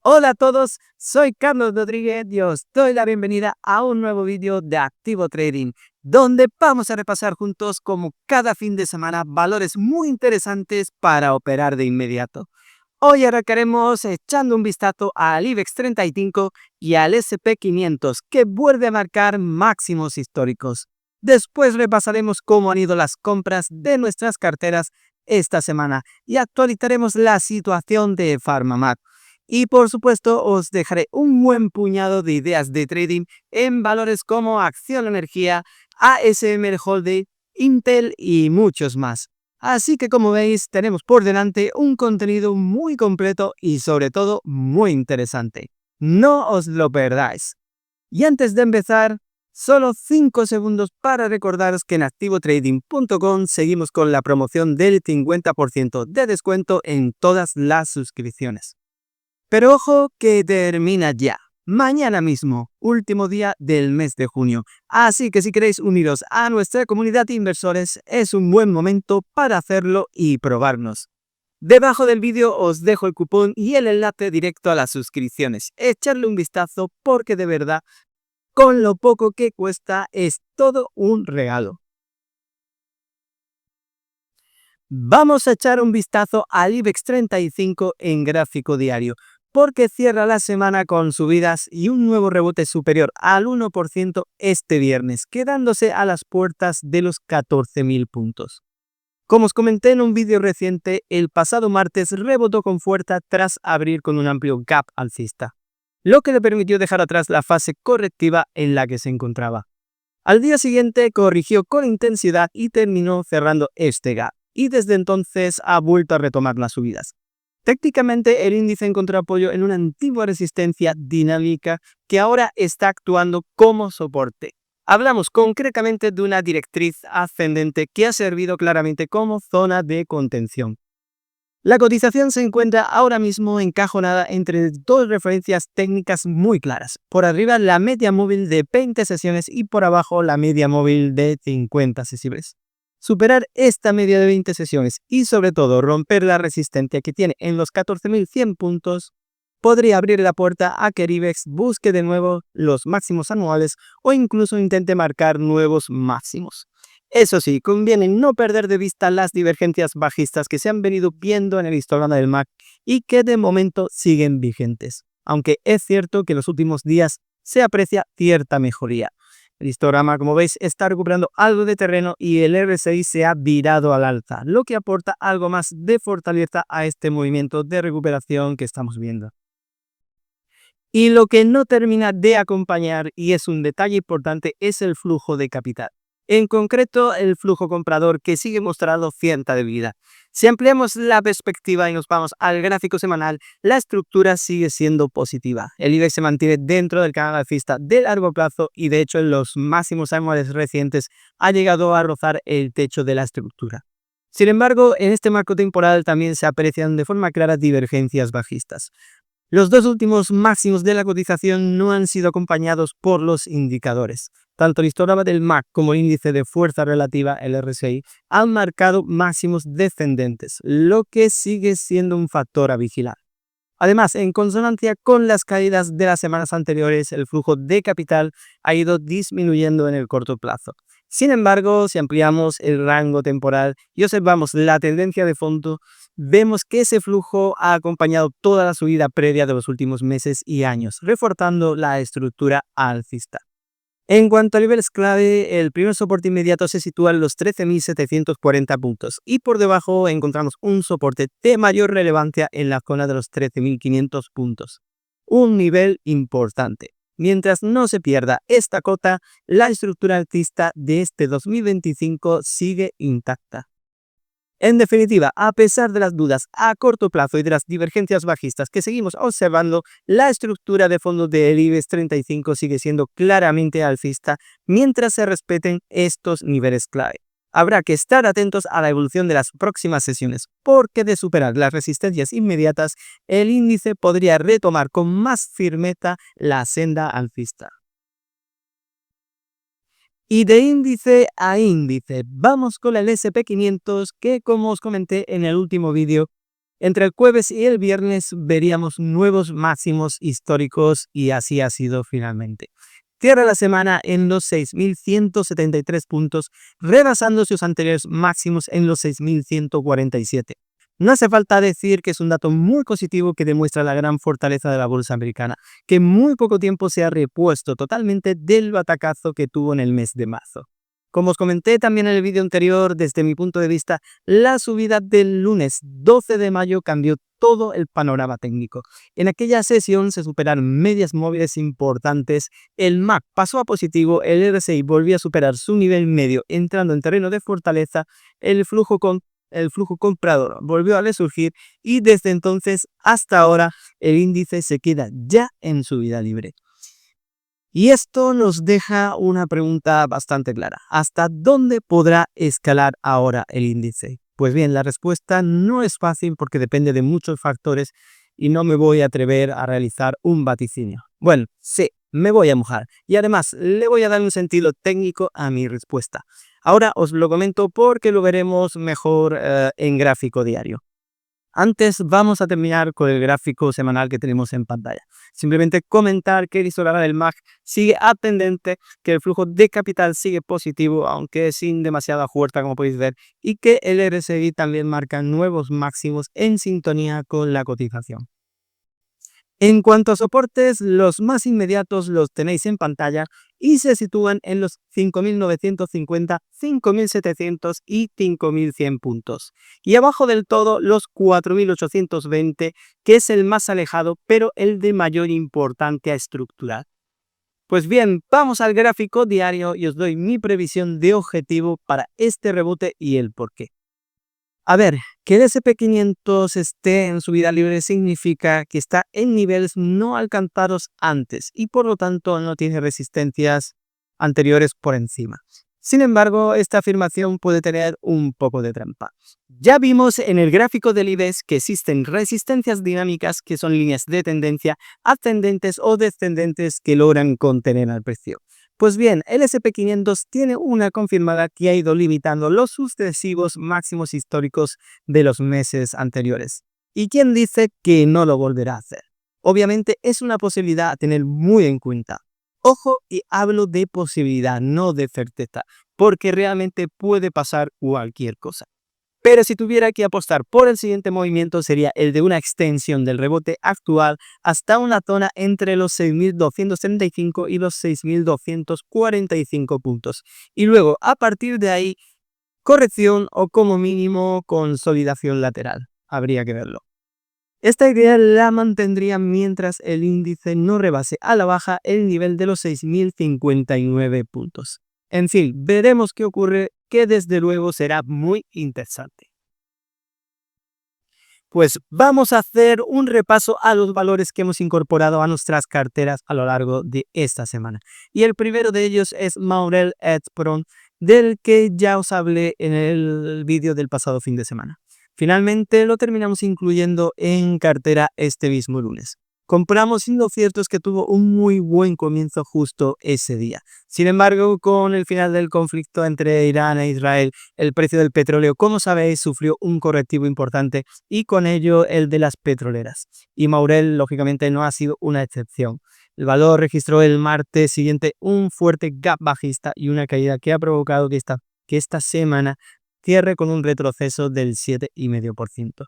Hola a todos, soy Carlos Rodríguez y os doy la bienvenida a un nuevo vídeo de Activo Trading, donde vamos a repasar juntos como cada fin de semana valores muy interesantes para operar de inmediato. Hoy arrancaremos echando un vistazo al IBEX 35 y al S&P 500 que vuelve a marcar máximos históricos. Después repasaremos cómo han ido las compras de nuestras carteras esta semana y actualizaremos la situación de PharmaMar. Y por supuesto os dejaré un buen puñado de ideas de trading en valores como Acción Energía, ASML Holding, Intel y muchos más. Así que como veis tenemos por delante un contenido muy completo y sobre todo muy interesante. No os lo perdáis. Y antes de empezar, solo 5 segundos para recordaros que en activotrading.com seguimos con la promoción del 50% de descuento en todas las suscripciones. Pero ojo que termina ya. Mañana mismo, último día del mes de junio. Así que si queréis uniros a nuestra comunidad de inversores, es un buen momento para hacerlo y probarnos. Debajo del vídeo os dejo el cupón y el enlace directo a las suscripciones. Echarle un vistazo porque de verdad, con lo poco que cuesta, es todo un regalo. Vamos a echar un vistazo al IBEX 35 en gráfico diario, porque cierra la semana con subidas y un nuevo rebote superior al 1% este viernes, quedándose a las puertas de los 14.000 puntos. Como os comenté en un vídeo reciente, el pasado martes rebotó con fuerza tras abrir con un amplio gap alcista, lo que le permitió dejar atrás la fase correctiva en la que se encontraba. Al día siguiente corrigió con intensidad y terminó cerrando este gap, y desde entonces ha vuelto a retomar las subidas. Técnicamente el índice encontró apoyo en una antigua resistencia dinámica que ahora está actuando como soporte. Hablamos concretamente de una directriz ascendente que ha servido claramente como zona de contención. La cotización se encuentra ahora mismo encajonada entre dos referencias técnicas muy claras. Por arriba la media móvil de 20 sesiones y por abajo la media móvil de 50 sesiones. Superar esta media de 20 sesiones y sobre todo romper la resistencia que tiene en los 14.100 puntos podría abrir la puerta a que el IBEX busque de nuevo los máximos anuales o incluso intente marcar nuevos máximos. Eso sí, conviene no perder de vista las divergencias bajistas que se han venido viendo en el histograma del MAC y que de momento siguen vigentes, aunque es cierto que en los últimos días se aprecia cierta mejoría. El histograma, como veis, está recuperando algo de terreno y el RSI se ha virado al alza, lo que aporta algo más de fortaleza a este movimiento de recuperación que estamos viendo. Y lo que no termina de acompañar, y es un detalle importante, es el flujo de capital. En concreto, el flujo comprador que sigue mostrando cierta debilidad. Si ampliamos la perspectiva y nos vamos al gráfico semanal, la estructura sigue siendo positiva. El IBEX se mantiene dentro del canal alcista de largo plazo y de hecho en los máximos anuales recientes ha llegado a rozar el techo de la estructura. Sin embargo, en este marco temporal también se aprecian de forma clara divergencias bajistas. Los dos últimos máximos de la cotización no han sido acompañados por los indicadores. Tanto el histograma del MAC como el índice de fuerza relativa, el RSI, han marcado máximos descendentes, lo que sigue siendo un factor a vigilar. Además, en consonancia con las caídas de las semanas anteriores, el flujo de capital ha ido disminuyendo en el corto plazo. Sin embargo, si ampliamos el rango temporal y observamos la tendencia de fondo, vemos que ese flujo ha acompañado toda la subida previa de los últimos meses y años, reforzando la estructura alcista. En cuanto a niveles clave, el primer soporte inmediato se sitúa en los 13.740 puntos y por debajo encontramos un soporte de mayor relevancia en la zona de los 13.500 puntos. Un nivel importante. Mientras no se pierda esta cota, la estructura alcista de este 2025 sigue intacta. En definitiva, a pesar de las dudas a corto plazo y de las divergencias bajistas que seguimos observando, la estructura de fondo del IBEX 35 sigue siendo claramente alcista mientras se respeten estos niveles clave. Habrá que estar atentos a la evolución de las próximas sesiones, porque de superar las resistencias inmediatas, el índice podría retomar con más firmeza la senda alcista. Y de índice a índice, vamos con el S&P 500 que, como os comenté en el último vídeo, Entre el jueves y el viernes veríamos nuevos máximos históricos y así ha sido finalmente. Cierra la semana en los 6.173 puntos, rebasando sus anteriores máximos en los 6.147. No hace falta decir que es un dato muy positivo que demuestra la gran fortaleza de la bolsa americana, que en muy poco tiempo se ha repuesto totalmente del batacazo que tuvo en el mes de marzo. Como os comenté también en el vídeo anterior, desde mi punto de vista, la subida del lunes 12 de mayo cambió todo el panorama técnico. En aquella sesión se superaron medias móviles importantes, el MAC pasó a positivo, el RSI volvió a superar su nivel medio entrando en terreno de fortaleza, el flujo comprador volvió a resurgir y desde entonces hasta ahora el índice se queda ya en subida libre. Y esto nos deja una pregunta bastante clara. ¿Hasta dónde podrá escalar ahora el índice? Pues bien, la respuesta no es fácil porque depende de muchos factores y no me voy a atrever a realizar un vaticinio. Bueno, sí, me voy a mojar y además le voy a dar un sentido técnico a mi respuesta. Ahora os lo comento porque lo veremos mejor en gráfico diario. Antes vamos a terminar con el gráfico semanal que tenemos en pantalla. Simplemente comentar que el histograma del MAC sigue ascendente, que el flujo de capital sigue positivo, aunque sin demasiada fuerza como podéis ver, y que el RSI también marca nuevos máximos en sintonía con la cotización. En cuanto a soportes, los más inmediatos los tenéis en pantalla y se sitúan en los 5.950, 5.700 y 5.100 puntos. Y abajo del todo los 4.820, que es el más alejado, pero el de mayor importancia estructural. Pues bien, vamos al gráfico diario y os doy mi previsión de objetivo para este rebote y el porqué. A ver, que el SP500 esté en subida libre significa que está en niveles no alcanzados antes y por lo tanto no tiene resistencias anteriores por encima. Sin embargo, esta afirmación puede tener un poco de trampa. Ya vimos en el gráfico del IBEX que existen resistencias dinámicas que son líneas de tendencia ascendentes o descendentes que logran contener al precio. Pues bien, el SP500 tiene una confirmada que ha ido limitando los sucesivos máximos históricos de los meses anteriores. ¿Y quién dice que no lo volverá a hacer? Obviamente es una posibilidad a tener muy en cuenta. Ojo, y hablo de posibilidad, no de certeza, porque realmente puede pasar cualquier cosa. Pero si tuviera que apostar por el siguiente movimiento sería el de una extensión del rebote actual hasta una zona entre los 6.235 y los 6.245 puntos. Y luego, a partir de ahí, corrección o como mínimo consolidación lateral. Habría que verlo. Esta idea la mantendría mientras el índice no rebase a la baja el nivel de los 6.059 puntos. En fin, veremos qué ocurre, que desde luego será muy interesante. Pues vamos a hacer un repaso a los valores que hemos incorporado a nuestras carteras a lo largo de esta semana. Y el primero de ellos es Maurel & Prom, del que ya os hablé en el vídeo del pasado fin de semana. Finalmente lo terminamos incluyendo en cartera este mismo lunes. Compramos y lo cierto es que tuvo un muy buen comienzo justo ese día. Sin embargo, con el final del conflicto entre Irán e Israel, el precio del petróleo, como sabéis, sufrió un correctivo importante y con ello el de las petroleras. Y Maurel, lógicamente, no ha sido una excepción. El valor registró el martes siguiente un fuerte gap bajista y una caída que ha provocado que esta semana cierre con un retroceso del 7,5%.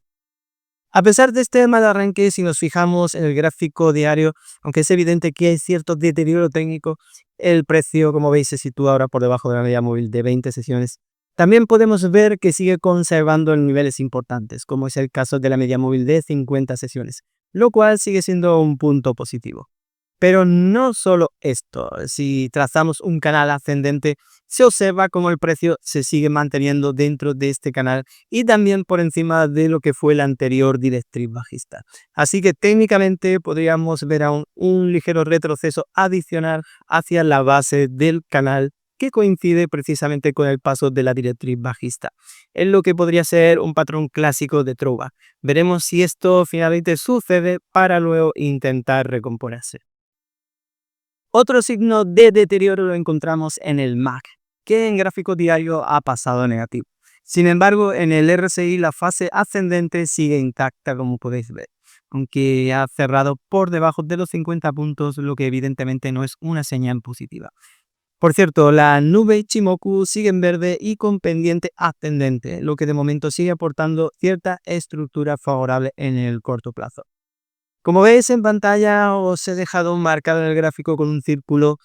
A pesar de este mal arranque, si nos fijamos en el gráfico diario, aunque es evidente que hay cierto deterioro técnico, el precio, como veis, se sitúa ahora por debajo de la media móvil de 20 sesiones. También podemos ver que sigue conservando niveles importantes, como es el caso de la media móvil de 50 sesiones, lo cual sigue siendo un punto positivo. Pero no solo esto, si trazamos un canal ascendente, se observa cómo el precio se sigue manteniendo dentro de este canal y también por encima de lo que fue la anterior directriz bajista. Así que técnicamente podríamos ver aún un ligero retroceso adicional hacia la base del canal que coincide precisamente con el paso de la directriz bajista, en lo que podría ser un patrón clásico de trova. Veremos si esto finalmente sucede para luego intentar recomponerse. Otro signo de deterioro lo encontramos en el MAC, que en gráfico diario ha pasado negativo. Sin embargo, en el RSI la fase ascendente sigue intacta, como podéis ver, aunque ha cerrado por debajo de los 50 puntos, lo que evidentemente no es una señal positiva. Por cierto, la nube Ichimoku sigue en verde y con pendiente ascendente, lo que de momento sigue aportando cierta estructura favorable en el corto plazo. Como veis en pantalla, os he dejado marcado en el gráfico con un círculo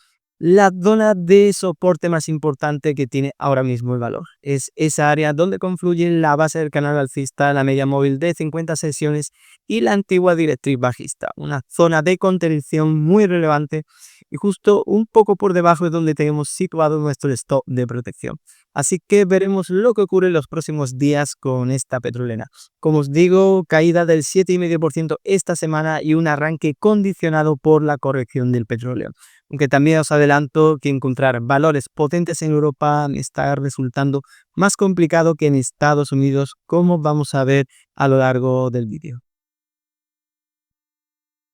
la zona de soporte más importante que tiene ahora mismo el valor. Es esa área donde confluyen la base del canal alcista, la media móvil de 50 sesiones y la antigua directriz bajista. Una zona de contención muy relevante y justo un poco por debajo es donde tenemos situado nuestro stop de protección. Así que veremos lo que ocurre en los próximos días con esta petrolera. Como os digo, caída del 7,5% esta semana y un arranque condicionado por la corrección del petróleo. Aunque también os adelanto que encontrar valores potentes en Europa está resultando más complicado que en Estados Unidos, como vamos a ver a lo largo del vídeo.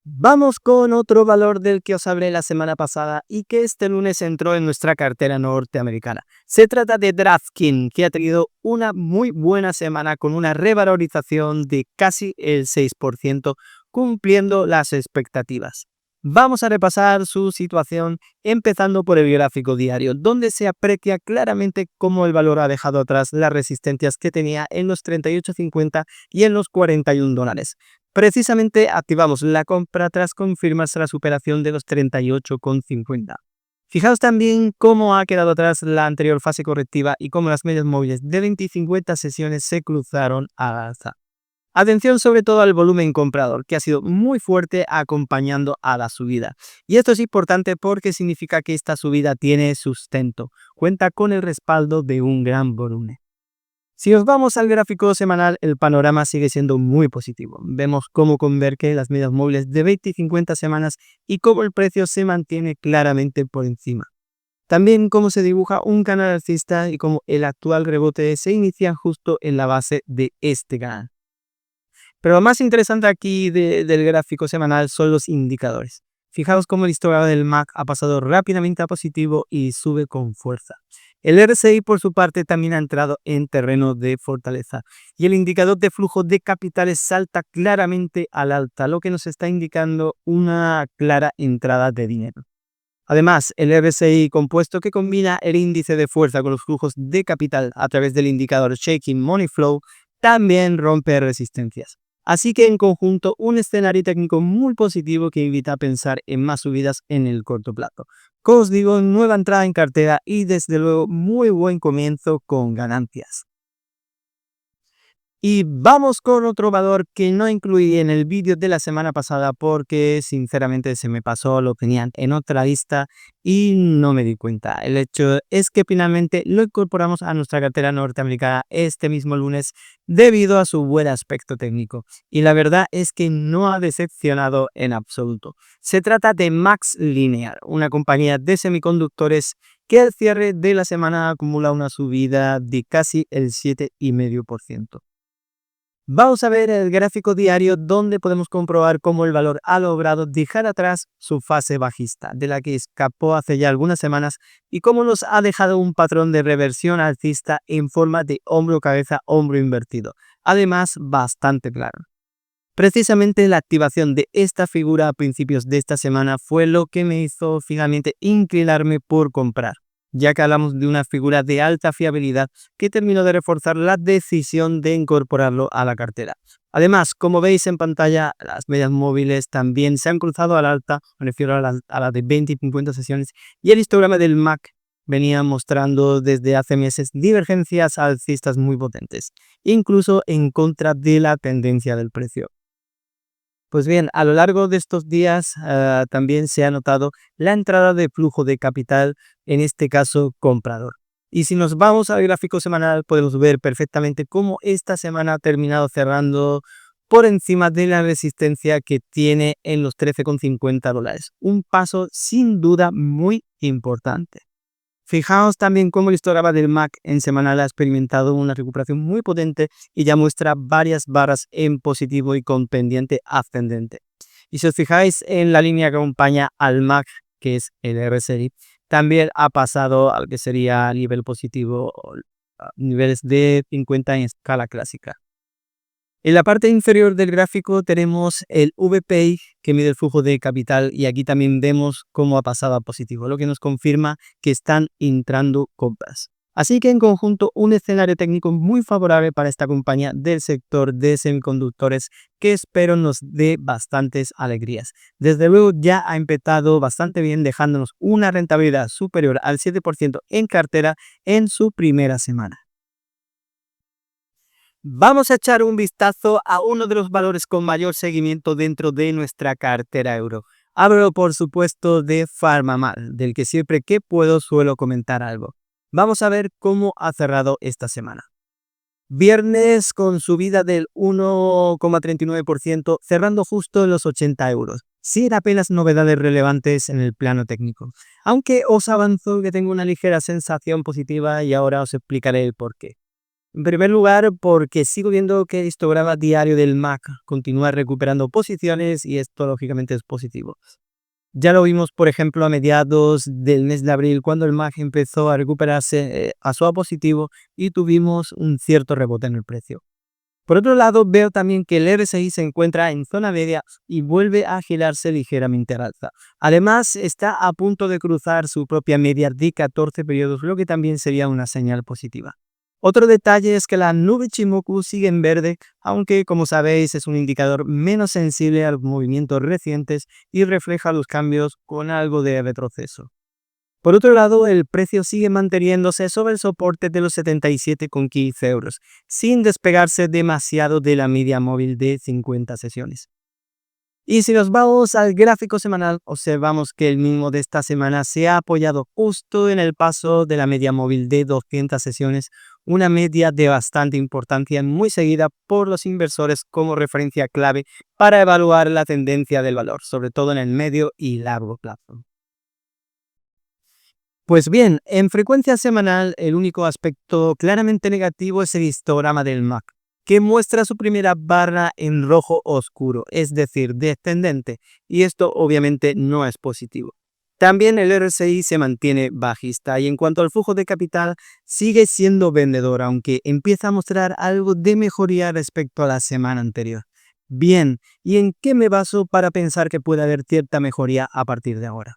Vamos con otro valor del que os hablé la semana pasada y que este lunes entró en nuestra cartera norteamericana. Se trata de DraftKings, que ha tenido una muy buena semana con una revalorización de casi el 6%, cumpliendo las expectativas. Vamos a repasar su situación empezando por el gráfico diario, donde se aprecia claramente cómo el valor ha dejado atrás las resistencias que tenía en los 38,50 y en los $41. Precisamente activamos la compra tras confirmarse la superación de los 38,50. Fijaos también cómo ha quedado atrás la anterior fase correctiva y cómo las medias móviles de 20 y 50 sesiones se cruzaron al alza. Atención sobre todo al volumen comprador, que ha sido muy fuerte acompañando a la subida. Y esto es importante porque significa que esta subida tiene sustento, cuenta con el respaldo de un gran volumen. Si nos vamos al gráfico semanal, el panorama sigue siendo muy positivo. Vemos cómo converge las medias móviles de 20 y 50 semanas y cómo el precio se mantiene claramente por encima. También cómo se dibuja un canal alcista y cómo el actual rebote se inicia justo en la base de este canal. Pero lo más interesante aquí del gráfico semanal son los indicadores. Fijaos cómo el histograma del MAC ha pasado rápidamente a positivo y sube con fuerza. El RSI por su parte también ha entrado en terreno de fortaleza y el indicador de flujo de capitales salta claramente al alta, lo que nos está indicando una clara entrada de dinero. Además, el RSI compuesto que combina el índice de fuerza con los flujos de capital a través del indicador Shaking Money Flow también rompe resistencias. Así que en conjunto un escenario técnico muy positivo que invita a pensar en más subidas en el corto plazo. Como os digo, nueva entrada en cartera y desde luego muy buen comienzo con ganancias. Y vamos con otro valor que no incluí en el vídeo de la semana pasada porque sinceramente se me pasó, lo tenían en otra lista y no me di cuenta. El hecho es que finalmente lo incorporamos a nuestra cartera norteamericana este mismo lunes debido a su buen aspecto técnico. Y la verdad es que no ha decepcionado en absoluto. Se trata de MaxLinear, una compañía de semiconductores que al cierre de la semana acumula una subida de casi el 7,5%. Vamos a ver el gráfico diario donde podemos comprobar cómo el valor ha logrado dejar atrás su fase bajista, de la que escapó hace ya algunas semanas, y cómo nos ha dejado un patrón de reversión alcista en forma de hombro-cabeza-hombro invertido, además bastante claro. Precisamente la activación de esta figura a principios de esta semana fue lo que me hizo finalmente inclinarme por comprar, ya que hablamos de una figura de alta fiabilidad que terminó de reforzar la decisión de incorporarlo a la cartera. Además, como veis en pantalla, las medias móviles también se han cruzado al alta, me refiero a la de 20 y 50 sesiones, y el histograma del MAC venía mostrando desde hace meses divergencias alcistas muy potentes, incluso en contra de la tendencia del precio. Pues bien, a lo largo de estos días también se ha notado la entrada de flujo de capital, en este caso comprador. Y si nos vamos al gráfico semanal, podemos ver perfectamente cómo esta semana ha terminado cerrando por encima de la resistencia que tiene en los $13,50. Un paso sin duda muy importante. Fijaos también cómo el histograma del MAC en semanal ha experimentado una recuperación muy potente y ya muestra varias barras en positivo y con pendiente ascendente. Y si os fijáis en la línea que acompaña al MAC, que es el RSI, también ha pasado al que sería nivel positivo niveles de 50 en escala clásica. En la parte inferior del gráfico tenemos el VPI que mide el flujo de capital y aquí también vemos cómo ha pasado a positivo, lo que nos confirma que están entrando compras. Así que en conjunto un escenario técnico muy favorable para esta compañía del sector de semiconductores que espero nos dé bastantes alegrías. Desde luego ya ha empezado bastante bien dejándonos una rentabilidad superior al 7% en cartera en su primera semana. Vamos a echar un vistazo a uno de los valores con mayor seguimiento dentro de nuestra cartera euro. Hablo por supuesto de PharmaMar, del que siempre que puedo suelo comentar algo. Vamos a ver cómo ha cerrado esta semana. Viernes con subida del 1,39%, cerrando justo en los 80 euros. Sin apenas novedades relevantes en el plano técnico. Aunque os avanzo que tengo una ligera sensación positiva y ahora os explicaré el porqué. En primer lugar, porque sigo viendo que el histograma diario del MAC continúa recuperando posiciones y esto lógicamente es positivo. Ya lo vimos, por ejemplo, a mediados del mes de abril, cuando el MAC empezó a recuperarse a su positivo y tuvimos un cierto rebote en el precio. Por otro lado, veo también que el RSI se encuentra en zona media y vuelve a girarse ligeramente al alza. Además, está a punto de cruzar su propia media de 14 periodos, lo que también sería una señal positiva. Otro detalle es que la nube Ichimoku sigue en verde, aunque como sabéis es un indicador menos sensible a los movimientos recientes y refleja los cambios con algo de retroceso. Por otro lado, el precio sigue manteniéndose sobre el soporte de los 77,15 euros, sin despegarse demasiado de la media móvil de 50 sesiones. Y si nos vamos al gráfico semanal, observamos que el mínimo de esta semana se ha apoyado justo en el paso de la media móvil de 200 sesiones, una media de bastante importancia muy seguida por los inversores como referencia clave para evaluar la tendencia del valor, sobre todo en el medio y largo plazo. Pues bien, en frecuencia semanal el único aspecto claramente negativo es el histograma del MAC, que muestra su primera barra en rojo oscuro, es decir, descendente, y esto obviamente no es positivo. También el RSI se mantiene bajista y en cuanto al flujo de capital sigue siendo vendedor, aunque empieza a mostrar algo de mejoría respecto a la semana anterior. Bien, ¿y en qué me baso para pensar que puede haber cierta mejoría a partir de ahora?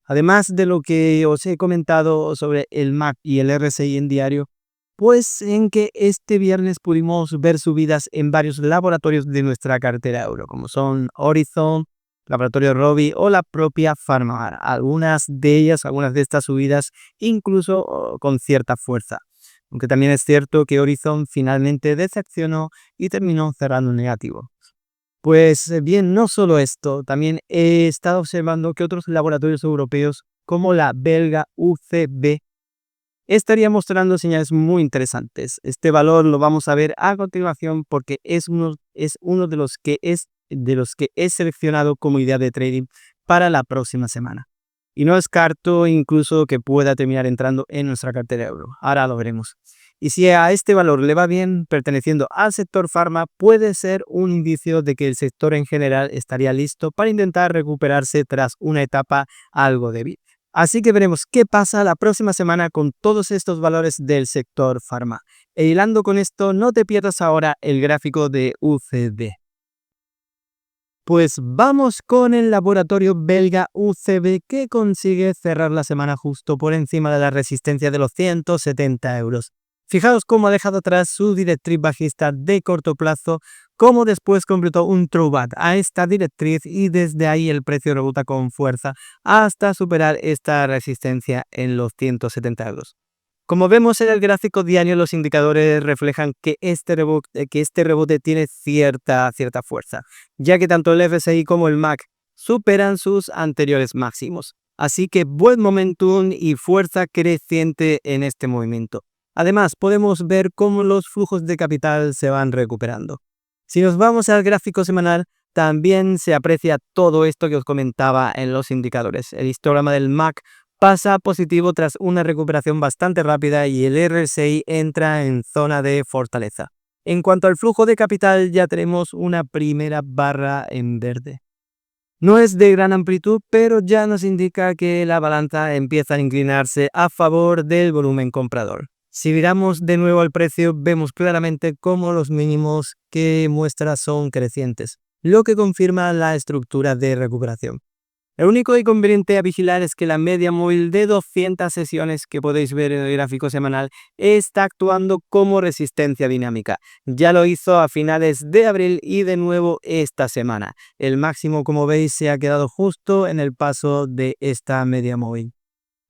Además de lo que os he comentado sobre el MAC y el RSI en diario, pues en que este viernes pudimos ver subidas en varios laboratorios de nuestra cartera euro, como son Horizon, Laboratorio Rovi o la propia PharmaMar. Algunas de estas subidas incluso con cierta fuerza. Aunque también es cierto que Horizon finalmente decepcionó y terminó cerrando en negativo. Pues bien, no solo esto, también he estado observando que otros laboratorios europeos, como la belga UCB, estaría mostrando señales muy interesantes. Este valor lo vamos a ver a continuación porque es uno de los que he seleccionado como idea de trading para la próxima semana. Y no descarto incluso que pueda terminar entrando en nuestra cartera euro. Ahora lo veremos. Y si a este valor le va bien perteneciendo al sector farma, puede ser un indicio de que el sector en general estaría listo para intentar recuperarse tras una etapa algo débil. Así que veremos qué pasa la próxima semana con todos estos valores del sector farma. E hilando con esto, no te pierdas ahora el gráfico de UCD. Pues vamos con el laboratorio belga UCB que consigue cerrar la semana justo por encima de la resistencia de los 170 euros. Fijaos cómo ha dejado atrás su directriz bajista de corto plazo, cómo después completó un throwback a esta directriz y desde ahí el precio rebota con fuerza hasta superar esta resistencia en los 170 euros. Como vemos en el gráfico diario, los indicadores reflejan que este rebote tiene cierta fuerza, ya que tanto el RSI como el MAC superan sus anteriores máximos. Así que buen momentum y fuerza creciente en este movimiento. Además, podemos ver cómo los flujos de capital se van recuperando. Si nos vamos al gráfico semanal, también se aprecia todo esto que os comentaba en los indicadores. El histograma del MAC pasa positivo tras una recuperación bastante rápida y el RSI entra en zona de fortaleza. En cuanto al flujo de capital, ya tenemos una primera barra en verde. No es de gran amplitud, pero ya nos indica que la balanza empieza a inclinarse a favor del volumen comprador. Si miramos de nuevo al precio, vemos claramente cómo los mínimos que muestra son crecientes, lo que confirma la estructura de recuperación. El único inconveniente a vigilar es que la media móvil de 200 sesiones que podéis ver en el gráfico semanal está actuando como resistencia dinámica. Ya lo hizo a finales de abril y de nuevo esta semana. El máximo, como veis, se ha quedado justo en el paso de esta media móvil.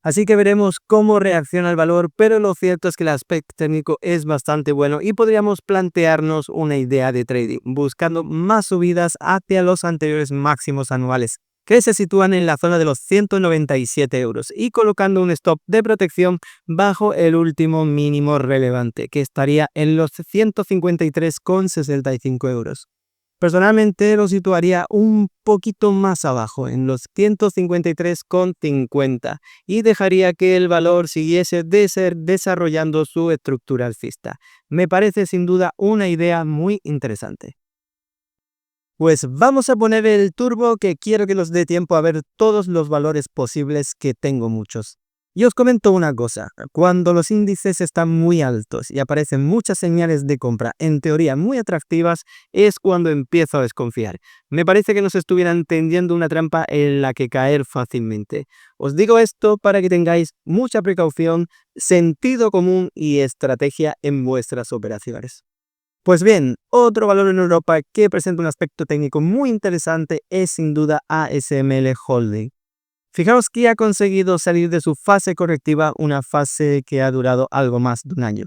Así que veremos cómo reacciona el valor, pero lo cierto es que el aspecto técnico es bastante bueno y podríamos plantearnos una idea de trading, buscando más subidas hacia los anteriores máximos anuales, que se sitúan en la zona de los 197 euros, y colocando un stop de protección bajo el último mínimo relevante, que estaría en los 153,65 euros. Personalmente lo situaría un poquito más abajo, en los 153,50, y dejaría que el valor siguiese desarrollando su estructura alcista. Me parece sin duda una idea muy interesante. Pues vamos a poner el turbo, que quiero que nos dé tiempo a ver todos los valores posibles, que tengo muchos. Y os comento una cosa, cuando los índices están muy altos y aparecen muchas señales de compra, en teoría muy atractivas, es cuando empiezo a desconfiar. Me parece que nos estuvieran tendiendo una trampa en la que caer fácilmente. Os digo esto para que tengáis mucha precaución, sentido común y estrategia en vuestras operaciones. Pues bien, otro valor en Europa que presenta un aspecto técnico muy interesante es sin duda ASML Holding. Fijaos que ha conseguido salir de su fase correctiva, una fase que ha durado algo más de un año.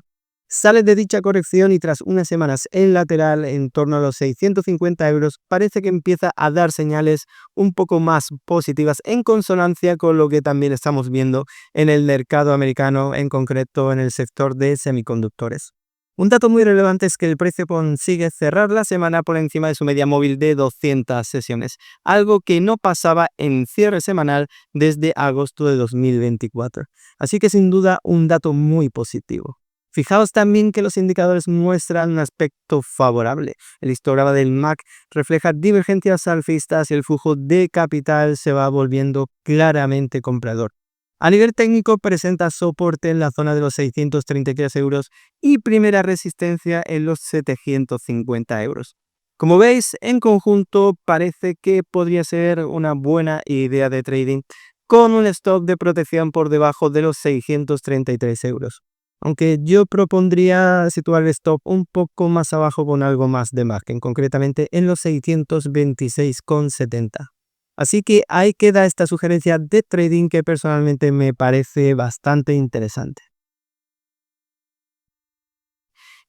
Sale de dicha corrección y tras unas semanas en lateral en torno a los 650 euros, parece que empieza a dar señales un poco más positivas, en consonancia con lo que también estamos viendo en el mercado americano, en concreto en el sector de semiconductores. Un dato muy relevante es que el precio consigue cerrar la semana por encima de su media móvil de 200 sesiones, algo que no pasaba en cierre semanal desde agosto de 2024. Así que sin duda un dato muy positivo. Fijaos también que los indicadores muestran un aspecto favorable. El histograma del MAC refleja divergencias alcistas y el flujo de capital se va volviendo claramente comprador. A nivel técnico presenta soporte en la zona de los 633 euros y primera resistencia en los 750 euros. Como veis, en conjunto parece que podría ser una buena idea de trading, con un stop de protección por debajo de los 633 euros. Aunque yo propondría situar el stop un poco más abajo con algo más de margen, concretamente en los 626,70. Así que ahí queda esta sugerencia de trading que personalmente me parece bastante interesante.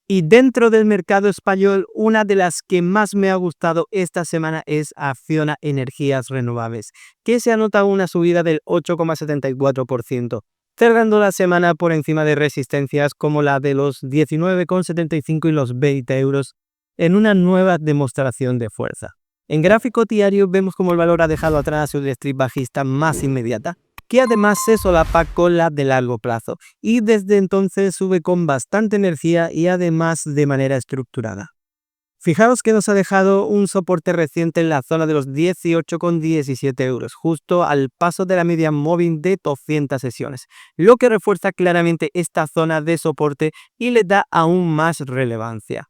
Y dentro del mercado español, una de las que más me ha gustado esta semana es Acciona Energías Renovables, que se anota una subida del 8,74%, cerrando la semana por encima de resistencias como la de los 19,75 y los 20 euros, en una nueva demostración de fuerza. En gráfico diario vemos como el valor ha dejado atrás su directriz bajista más inmediata, que además se solapa con la de largo plazo, y desde entonces sube con bastante energía y además de manera estructurada. Fijaos que nos ha dejado un soporte reciente en la zona de los 18,17 euros, justo al paso de la media móvil de 200 sesiones, lo que refuerza claramente esta zona de soporte y le da aún más relevancia.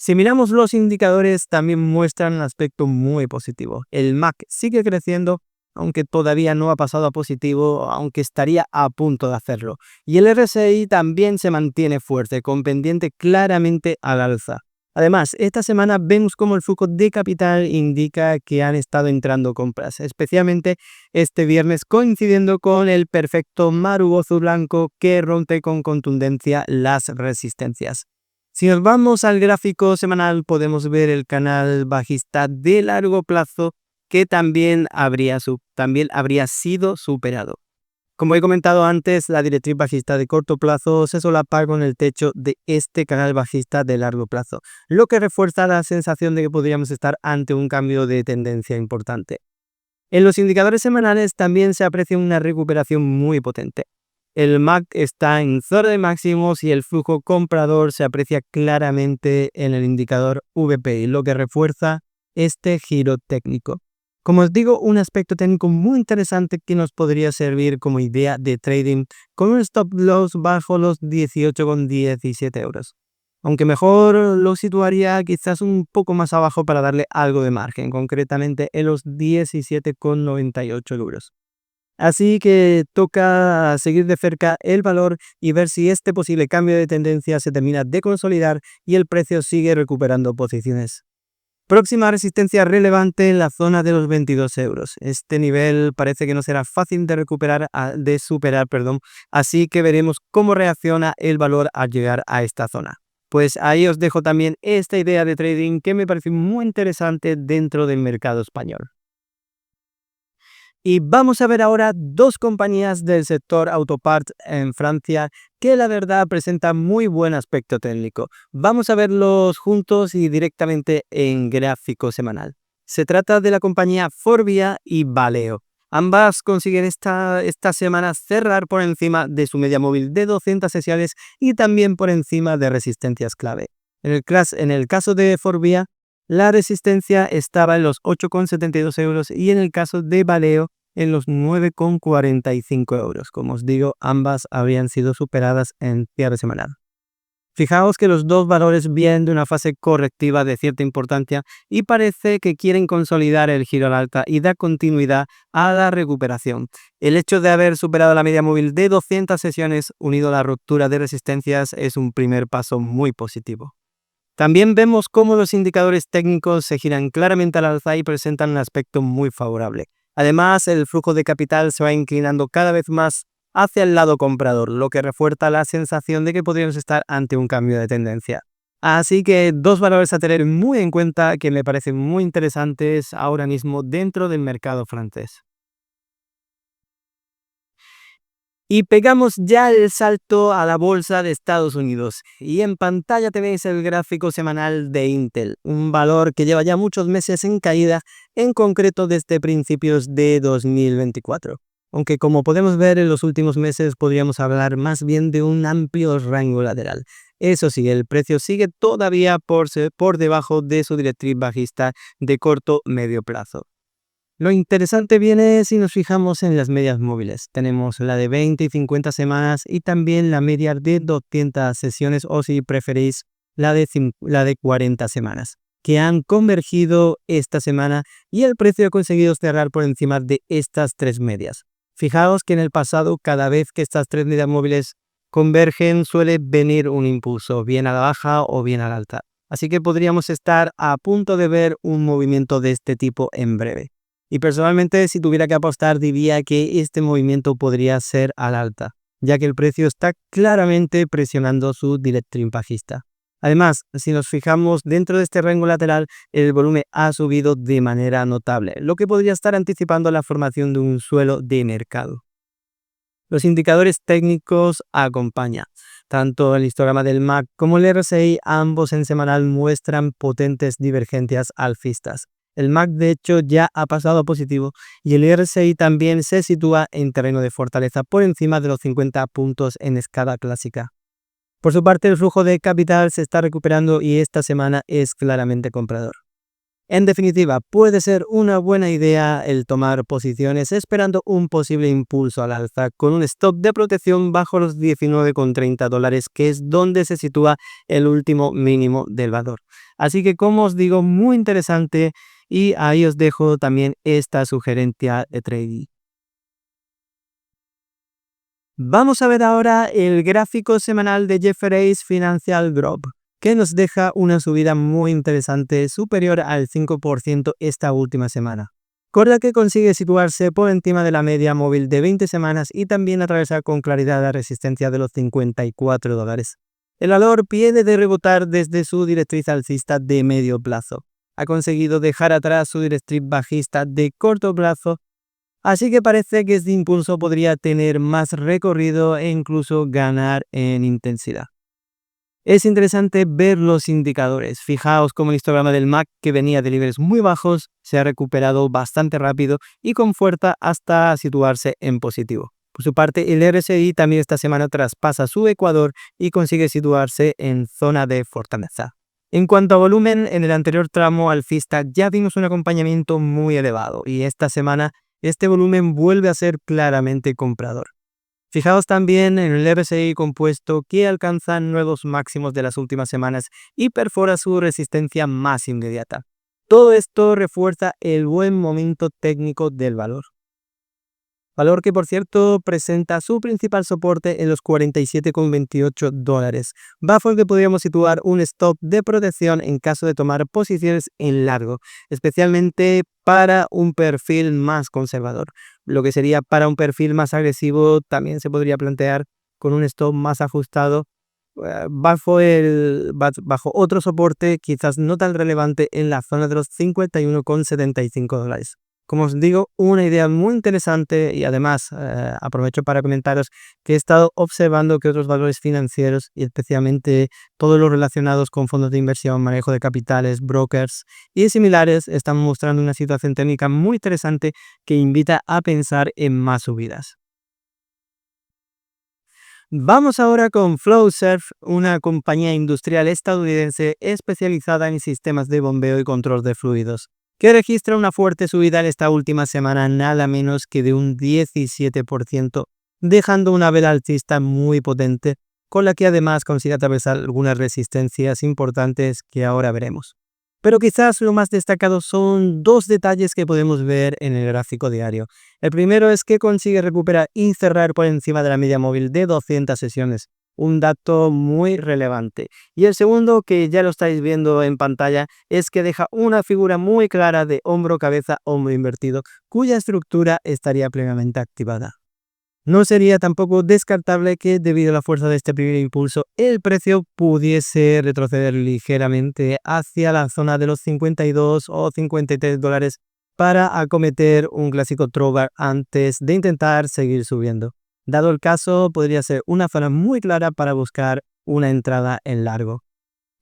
Si miramos los indicadores, también muestran un aspecto muy positivo. El MAC sigue creciendo, aunque todavía no ha pasado a positivo, aunque estaría a punto de hacerlo. Y el RSI también se mantiene fuerte, con pendiente claramente al alza. Además, esta semana vemos como el flujo de capital indica que han estado entrando compras, especialmente este viernes, coincidiendo con el perfecto Marubozu blanco que rompe con contundencia las resistencias. Si nos vamos al gráfico semanal, podemos ver el canal bajista de largo plazo que también habría sido superado. Como he comentado antes, la directriz bajista de corto plazo se solapa con el techo de este canal bajista de largo plazo, lo que refuerza la sensación de que podríamos estar ante un cambio de tendencia importante. En los indicadores semanales también se aprecia una recuperación muy potente. El MAC está en zona de máximos y el flujo comprador se aprecia claramente en el indicador VPI, lo que refuerza este giro técnico. Como os digo, un aspecto técnico muy interesante que nos podría servir como idea de trading con un stop loss bajo los 18,17 euros. Aunque mejor lo situaría quizás un poco más abajo para darle algo de margen, concretamente en los 17,98 euros. Así que toca seguir de cerca el valor y ver si este posible cambio de tendencia se termina de consolidar y el precio sigue recuperando posiciones. Próxima resistencia relevante en la zona de los 22 euros. Este nivel parece que no será fácil de superar, perdón, así que veremos cómo reacciona el valor al llegar a esta zona. Pues ahí os dejo también esta idea de trading que me parece muy interesante dentro del mercado español. Y vamos a ver ahora dos compañías del sector autopart en Francia que la verdad presentan muy buen aspecto técnico. Vamos a verlos juntos y directamente en gráfico semanal. Se trata de la compañía Forvia y Valeo. Ambas consiguen esta semana cerrar por encima de su media móvil de 200 sesiones y también por encima de resistencias clave. En el caso de Forvia, la resistencia estaba en los 8,72 euros y en el caso de Valeo en los 9,45 euros. Como os digo, ambas habrían sido superadas en cierre semanal. Fijaos que los dos valores vienen de una fase correctiva de cierta importancia y parece que quieren consolidar el giro al alta y dar continuidad a la recuperación. El hecho de haber superado la media móvil de 200 sesiones unido a la ruptura de resistencias es un primer paso muy positivo. También vemos cómo los indicadores técnicos se giran claramente al alza y presentan un aspecto muy favorable. Además, el flujo de capital se va inclinando cada vez más hacia el lado comprador, lo que refuerza la sensación de que podríamos estar ante un cambio de tendencia. Así que dos valores a tener muy en cuenta que me parecen muy interesantes ahora mismo dentro del mercado francés. Y pegamos ya el salto a la bolsa de Estados Unidos. Y en pantalla tenéis el gráfico semanal de Intel, un valor que lleva ya muchos meses en caída, en concreto desde principios de 2024. Aunque como podemos ver en los últimos meses podríamos hablar más bien de un amplio rango lateral. Eso sí, el precio sigue todavía por debajo de su directriz bajista de corto-medio plazo. Lo interesante viene si nos fijamos en las medias móviles. Tenemos la de 20 y 50 semanas y también la media de 200 sesiones o si preferís la de 40 semanas, que han convergido esta semana y el precio ha conseguido cerrar por encima de estas tres medias. Fijaos que en el pasado cada vez que estas tres medias móviles convergen suele venir un impulso, bien a la baja o bien a la alta. Así que podríamos estar a punto de ver un movimiento de este tipo en breve. Y personalmente, si tuviera que apostar, diría que este movimiento podría ser al alta, ya que el precio está claramente presionando su directriz bajista. Además, si nos fijamos dentro de este rango lateral, el volumen ha subido de manera notable, lo que podría estar anticipando la formación de un suelo de mercado. Los indicadores técnicos acompañan. Tanto el histograma del MAC como el RSI, ambos en semanal muestran potentes divergencias alcistas. El MAC de hecho ya ha pasado a positivo y el RSI también se sitúa en terreno de fortaleza por encima de los 50 puntos en escala clásica. Por su parte, el flujo de capital se está recuperando y esta semana es claramente comprador. En definitiva, puede ser una buena idea el tomar posiciones esperando un posible impulso al alza con un stop de protección bajo los 19,30 dólares, que es donde se sitúa el último mínimo del valor. Así que, como os digo, muy interesante y ahí os dejo también esta sugerencia de trading. Vamos a ver ahora el gráfico semanal de Jefferies Financial Group, que nos deja una subida muy interesante superior al 5% esta última semana. Recuerda que consigue situarse por encima de la media móvil de 20 semanas y también atravesar con claridad la resistencia de los 54 dólares. El valor viene de rebotar desde su directriz alcista de medio plazo. Ha conseguido dejar atrás su directriz bajista de corto plazo, así que parece que este impulso podría tener más recorrido e incluso ganar en intensidad. Es interesante ver los indicadores. Fijaos cómo el histograma del MAC, que venía de niveles muy bajos, se ha recuperado bastante rápido y con fuerza hasta situarse en positivo. Por su parte, el RSI también esta semana traspasa su ecuador y consigue situarse en zona de fortaleza. En cuanto a volumen, en el anterior tramo alcista ya vimos un acompañamiento muy elevado y esta semana este volumen vuelve a ser claramente comprador. Fijaos también en el RSI compuesto que alcanza nuevos máximos de las últimas semanas y perfora su resistencia más inmediata. Todo esto refuerza el buen momento técnico del valor. Valor que, por cierto, presenta su principal soporte en los 47,28 dólares, bajo el que podríamos situar un stop de protección en caso de tomar posiciones en largo, especialmente para un perfil más conservador. Lo que sería para un perfil más agresivo también se podría plantear con un stop más ajustado bajo otro soporte quizás no tan relevante en la zona de los 51,75 dólares. Como os digo, una idea muy interesante y además aprovecho para comentaros que he estado observando que otros valores financieros y especialmente todos los relacionados con fondos de inversión, manejo de capitales, brokers y similares están mostrando una situación técnica muy interesante que invita a pensar en más subidas. Vamos ahora con Flowserve, una compañía industrial estadounidense especializada en sistemas de bombeo y control de fluidos, que registra una fuerte subida en esta última semana, nada menos que de un 17%, dejando una vela alcista muy potente, con la que además consigue atravesar algunas resistencias importantes que ahora veremos. Pero quizás lo más destacado son dos detalles que podemos ver en el gráfico diario. El primero es que consigue recuperar y cerrar por encima de la media móvil de 200 sesiones, un dato muy relevante. Y el segundo, que ya lo estáis viendo en pantalla, es que deja una figura muy clara de hombro-cabeza-hombro invertido, cuya estructura estaría plenamente activada. No sería tampoco descartable que, debido a la fuerza de este primer impulso, el precio pudiese retroceder ligeramente hacia la zona de los 52 o 53 dólares para acometer un clásico throwback antes de intentar seguir subiendo. Dado el caso, podría ser una zona muy clara para buscar una entrada en largo.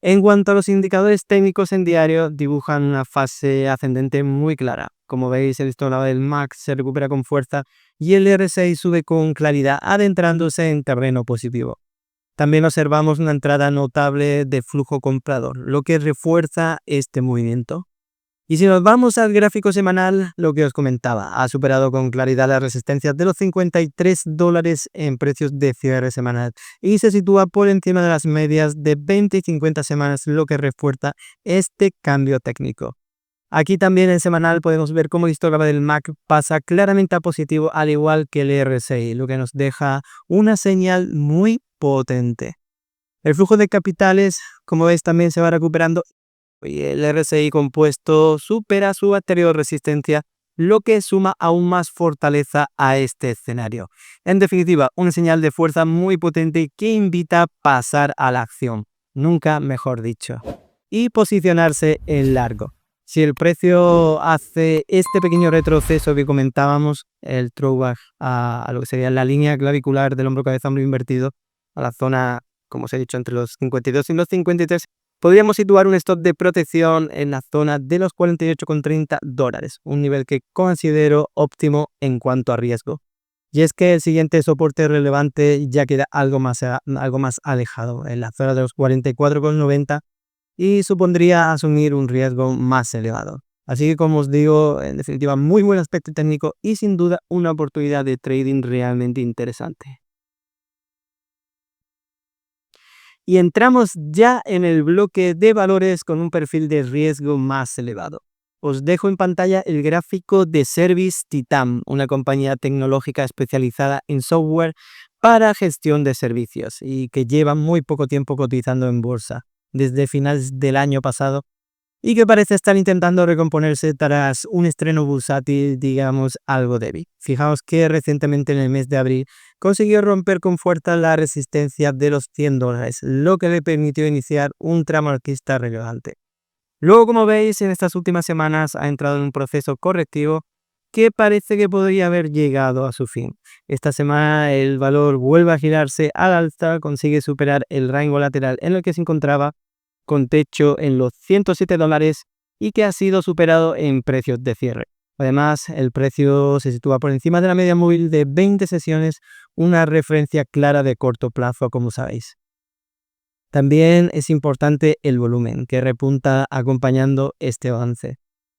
En cuanto a los indicadores técnicos en diario, dibujan una fase ascendente muy clara. Como veis, el listón del MAX se recupera con fuerza y el RSI sube con claridad, adentrándose en terreno positivo. También observamos una entrada notable de flujo comprador, lo que refuerza este movimiento. Y si nos vamos al gráfico semanal, lo que os comentaba, ha superado con claridad las resistencias de los 53 dólares en precios de cierre semanal y se sitúa por encima de las medias de 20 y 50 semanas, lo que refuerza este cambio técnico. Aquí también en semanal podemos ver cómo el histograma del MAC pasa claramente a positivo, al igual que el RSI, lo que nos deja una señal muy potente. El flujo de capitales, como veis, también se va recuperando y el RSI compuesto supera su anterior resistencia, lo que suma aún más fortaleza a este escenario. En definitiva, una señal de fuerza muy potente que invita a pasar a la acción, nunca mejor dicho, y posicionarse en largo. Si el precio hace este pequeño retroceso que comentábamos, el throwback a lo que sería la línea clavicular del hombro cabeza hombro invertido, a la zona, como os he dicho, entre los 52 y los 53, podríamos situar un stop de protección en la zona de los 48,30 dólares, un nivel que considero óptimo en cuanto a riesgo. Y es que el siguiente soporte relevante ya queda algo más alejado, en la zona de los 44,90 y supondría asumir un riesgo más elevado. Así que, como os digo, en definitiva, muy buen aspecto técnico y sin duda una oportunidad de trading realmente interesante. Y entramos ya en el bloque de valores con un perfil de riesgo más elevado. Os dejo en pantalla el gráfico de Service Titan, una compañía tecnológica especializada en software para gestión de servicios y que lleva muy poco tiempo cotizando en bolsa, desde finales del año pasado, y que parece estar intentando recomponerse tras un estreno bursátil, digamos, algo débil. Fijaos que recientemente en el mes de abril consiguió romper con fuerza la resistencia de los 100 dólares, lo que le permitió iniciar un tramo alcista relevante. Luego, como veis, en estas últimas semanas ha entrado en un proceso correctivo que parece que podría haber llegado a su fin. Esta semana el valor vuelve a girarse al alza, consigue superar el rango lateral en el que se encontraba, con techo en los 107 dólares y que ha sido superado en precios de cierre. Además, el precio se sitúa por encima de la media móvil de 20 sesiones, una referencia clara de corto plazo, como sabéis. También es importante el volumen, que repunta acompañando este avance.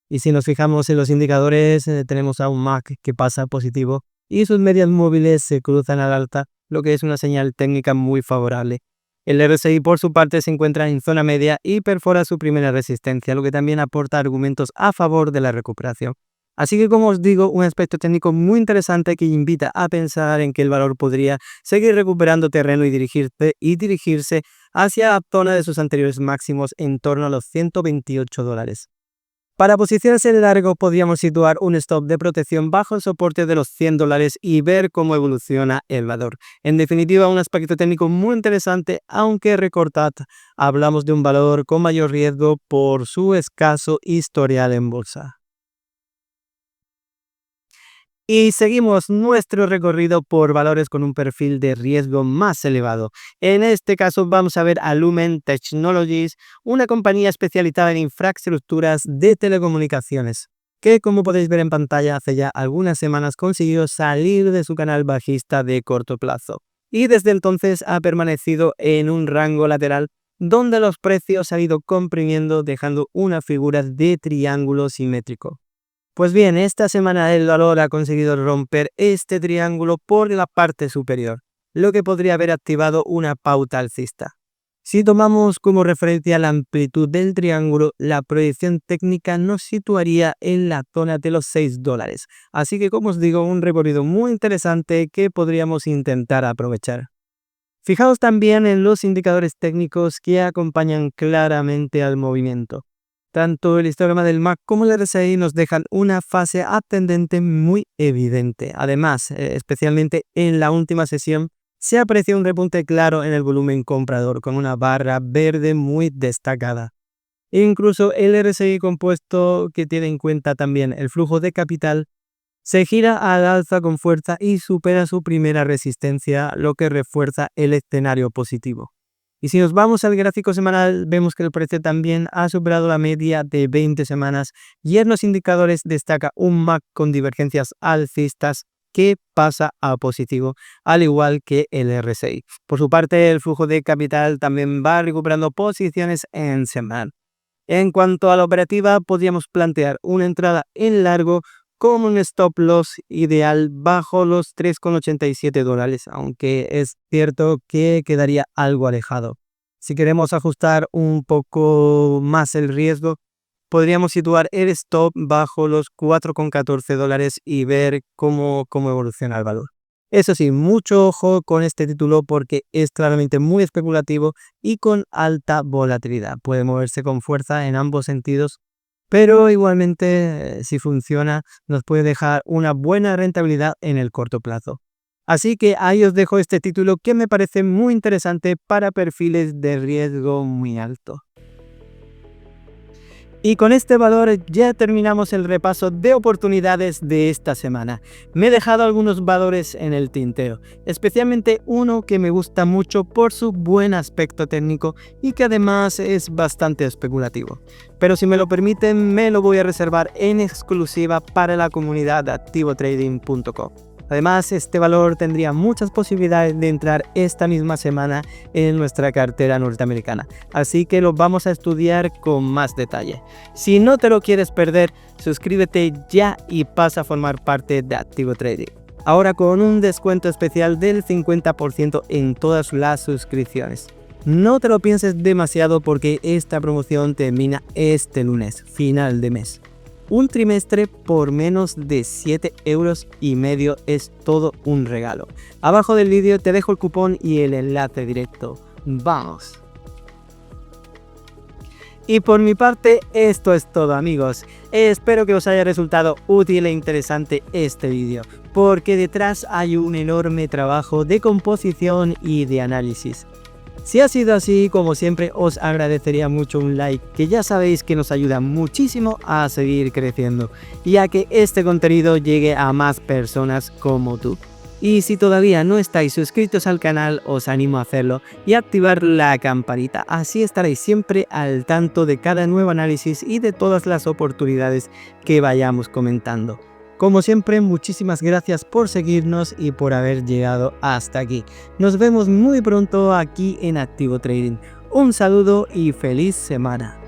Y si nos fijamos en los indicadores, tenemos a un MAC que pasa positivo y sus medias móviles se cruzan al alta, lo que es una señal técnica muy favorable. El RSI por su parte se encuentra en zona media y perfora su primera resistencia, lo que también aporta argumentos a favor de la recuperación. Así que, como os digo, un aspecto técnico muy interesante que invita a pensar en que el valor podría seguir recuperando terreno y dirigirse hacia la zona de sus anteriores máximos en torno a los $128. Para posiciones en largo podríamos situar un stop de protección bajo el soporte de los $100 y ver cómo evoluciona el valor. En definitiva, un aspecto técnico muy interesante, aunque recordad, hablamos de un valor con mayor riesgo por su escaso historial en bolsa. Y seguimos nuestro recorrido por valores con un perfil de riesgo más elevado. En este caso vamos a ver a Lumen Technologies, una compañía especializada en infraestructuras de telecomunicaciones, que como podéis ver en pantalla hace ya algunas semanas consiguió salir de su canal bajista de corto plazo. Y desde entonces ha permanecido en un rango lateral donde los precios han ido comprimiendo dejando una figura de triángulo simétrico. Pues bien, esta semana el valor ha conseguido romper este triángulo por la parte superior, lo que podría haber activado una pauta alcista. Si tomamos como referencia la amplitud del triángulo, la proyección técnica nos situaría en la zona de los $6. Así que, como os digo, un recorrido muy interesante que podríamos intentar aprovechar. Fijaos también en los indicadores técnicos que acompañan claramente al movimiento. Tanto el histograma del MAC como el RSI nos dejan una fase ascendente muy evidente. Además, especialmente en la última sesión, se aprecia un repunte claro en el volumen comprador con una barra verde muy destacada. Incluso el RSI compuesto, que tiene en cuenta también el flujo de capital, se gira al alza con fuerza y supera su primera resistencia, lo que refuerza el escenario positivo. Y si nos vamos al gráfico semanal, vemos que el precio también ha superado la media de 20 semanas y en los indicadores destaca un MAC con divergencias alcistas que pasa a positivo, al igual que el RSI. Por su parte, el flujo de capital también va recuperando posiciones en semanal. En cuanto a la operativa, podríamos plantear una entrada en largo con un stop loss ideal bajo los $3,87, aunque es cierto que quedaría algo alejado. Si queremos ajustar un poco más el riesgo, podríamos situar el stop bajo los $4,14 y ver cómo evoluciona el valor. Eso sí, mucho ojo con este título porque es claramente muy especulativo y con alta volatilidad. Puede moverse con fuerza en ambos sentidos, pero igualmente, si funciona, nos puede dejar una buena rentabilidad en el corto plazo. Así que ahí os dejo este título que me parece muy interesante para perfiles de riesgo muy alto. Y con este valor ya terminamos el repaso de oportunidades de esta semana. Me he dejado algunos valores en el tintero, especialmente uno que me gusta mucho por su buen aspecto técnico y que además es bastante especulativo. Pero si me lo permiten, me lo voy a reservar en exclusiva para la comunidad de activotrading.com. Además, este valor tendría muchas posibilidades de entrar esta misma semana en nuestra cartera norteamericana, así que lo vamos a estudiar con más detalle. Si no te lo quieres perder, suscríbete ya y pasa a formar parte de Activo Trading. Ahora con un descuento especial del 50% en todas las suscripciones. No te lo pienses demasiado porque esta promoción termina este lunes, final de mes. Un trimestre por menos de 7,5 € es todo un regalo. Abajo del vídeo te dejo el cupón y el enlace directo. ¡Vamos! Y por mi parte, esto es todo, amigos. Espero que os haya resultado útil e interesante este vídeo, porque detrás hay un enorme trabajo de composición y de análisis. Si ha sido así, como siempre, os agradecería mucho un like, que ya sabéis que nos ayuda muchísimo a seguir creciendo y a que este contenido llegue a más personas como tú. Y si todavía no estáis suscritos al canal, os animo a hacerlo y a activar la campanita, así estaréis siempre al tanto de cada nuevo análisis y de todas las oportunidades que vayamos comentando. Como siempre, muchísimas gracias por seguirnos y por haber llegado hasta aquí. Nos vemos muy pronto aquí en Activo Trading. Un saludo y feliz semana.